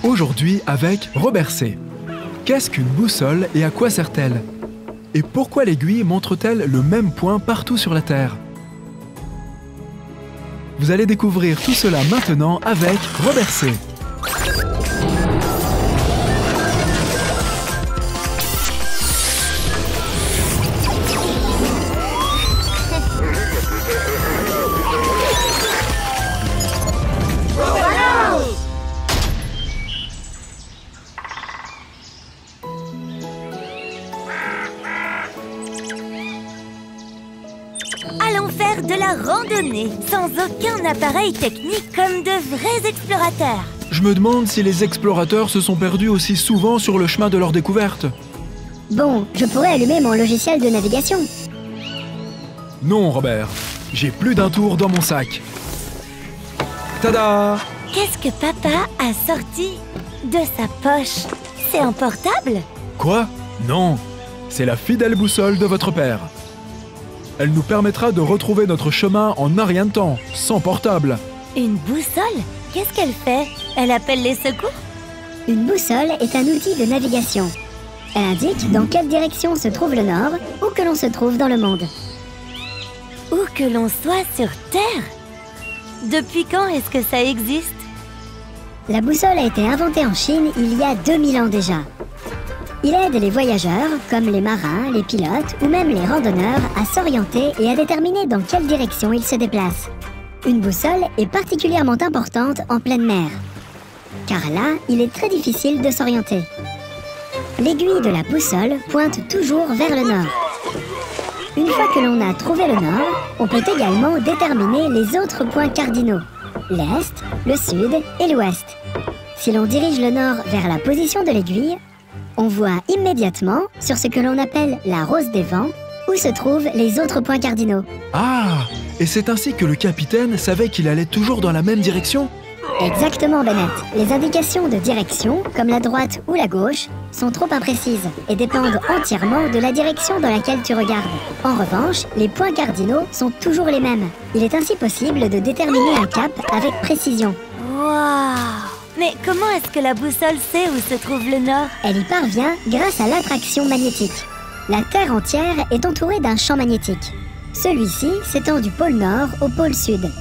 Aujourd'hui avec Robert C. Qu'est-ce qu'une boussole et à quoi sert-elle? Et pourquoi l'aiguille montre-t-elle le même point partout sur la Terre? Vous allez découvrir tout cela maintenant avec Robert C. Allons faire de la randonnée, sans aucun appareil technique comme de vrais explorateurs. Je me demande si les explorateurs se sont perdus aussi souvent sur le chemin de leur découverte. Bon, je pourrais allumer mon logiciel de navigation. Non, Robert. J'ai plus d'un tour dans mon sac. Tada! Qu'est-ce que papa a sorti de sa poche? C'est un portable? Quoi? Non. C'est la fidèle boussole de votre père. Elle nous permettra de retrouver notre chemin en un rien de temps, sans portable. Une boussole? Qu'est-ce qu'elle fait? Elle appelle les secours? Une boussole est un outil de navigation. Elle indique dans quelle direction se trouve le nord, où que l'on se trouve dans le monde. Où que l'on soit sur Terre? Depuis quand est-ce que ça existe? La boussole a été inventée en Chine il y a 2000 ans déjà. Il aide les voyageurs, comme les marins, les pilotes ou même les randonneurs, à s'orienter et à déterminer dans quelle direction ils se déplacent. Une boussole est particulièrement importante en pleine mer, car là, il est très difficile de s'orienter. L'aiguille de la boussole pointe toujours vers le nord. Une fois que l'on a trouvé le nord, on peut également déterminer les autres points cardinaux, l'est, le sud et l'ouest. Si l'on dirige le nord vers la position de l'aiguille, on voit immédiatement, sur ce que l'on appelle la rose des vents, où se trouvent les autres points cardinaux. Ah! Et c'est ainsi que le capitaine savait qu'il allait toujours dans la même direction? Exactement, Bennett. Les indications de direction, comme la droite ou la gauche, sont trop imprécises et dépendent entièrement de la direction dans laquelle tu regardes. En revanche, les points cardinaux sont toujours les mêmes. Il est ainsi possible de déterminer un cap avec précision. Waouh! Mais comment est-ce que la boussole sait où se trouve le nord? Elle y parvient grâce à l'attraction magnétique. La Terre entière est entourée d'un champ magnétique. Celui-ci s'étend du pôle nord au pôle sud.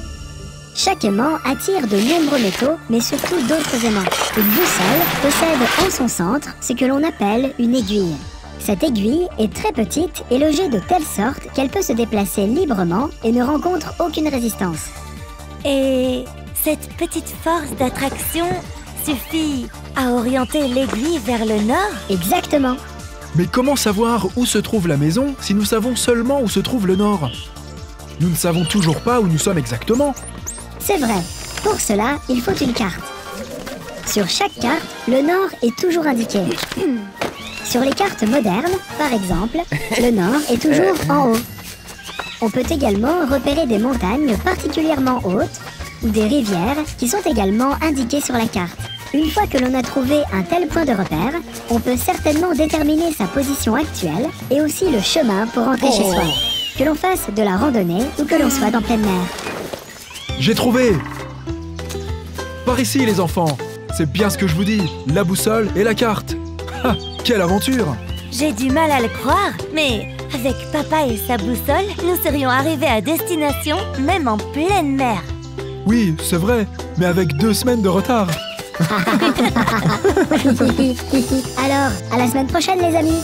Chaque aimant attire de nombreux métaux, mais surtout d'autres aimants. Une boussole possède en son centre ce que l'on appelle une aiguille. Cette aiguille est très petite et logée de telle sorte qu'elle peut se déplacer librement et ne rencontre aucune résistance. Et cette petite force d'attraction suffit à orienter l'aiguille vers le nord? Exactement. Mais comment savoir où se trouve la maison si nous savons seulement où se trouve le nord? Nous ne savons toujours pas où nous sommes exactement. C'est vrai. Pour cela, il faut une carte. Sur chaque carte, le nord est toujours indiqué. Sur les cartes modernes, par exemple, le nord est toujours en haut. On peut également repérer des montagnes particulièrement hautes ou des rivières qui sont également indiquées sur la carte. Une fois que l'on a trouvé un tel point de repère, on peut certainement déterminer sa position actuelle et aussi le chemin pour rentrer chez soi. Que l'on fasse de la randonnée ou que l'on soit en pleine mer. J'ai trouvé! Par ici, les enfants! C'est bien ce que je vous dis, la boussole et la carte! Ah, quelle aventure! J'ai du mal à le croire, mais avec papa et sa boussole, nous serions arrivés à destination, même en pleine mer. Oui, c'est vrai, mais avec 2 semaines de retard. Alors, à la semaine prochaine les amis!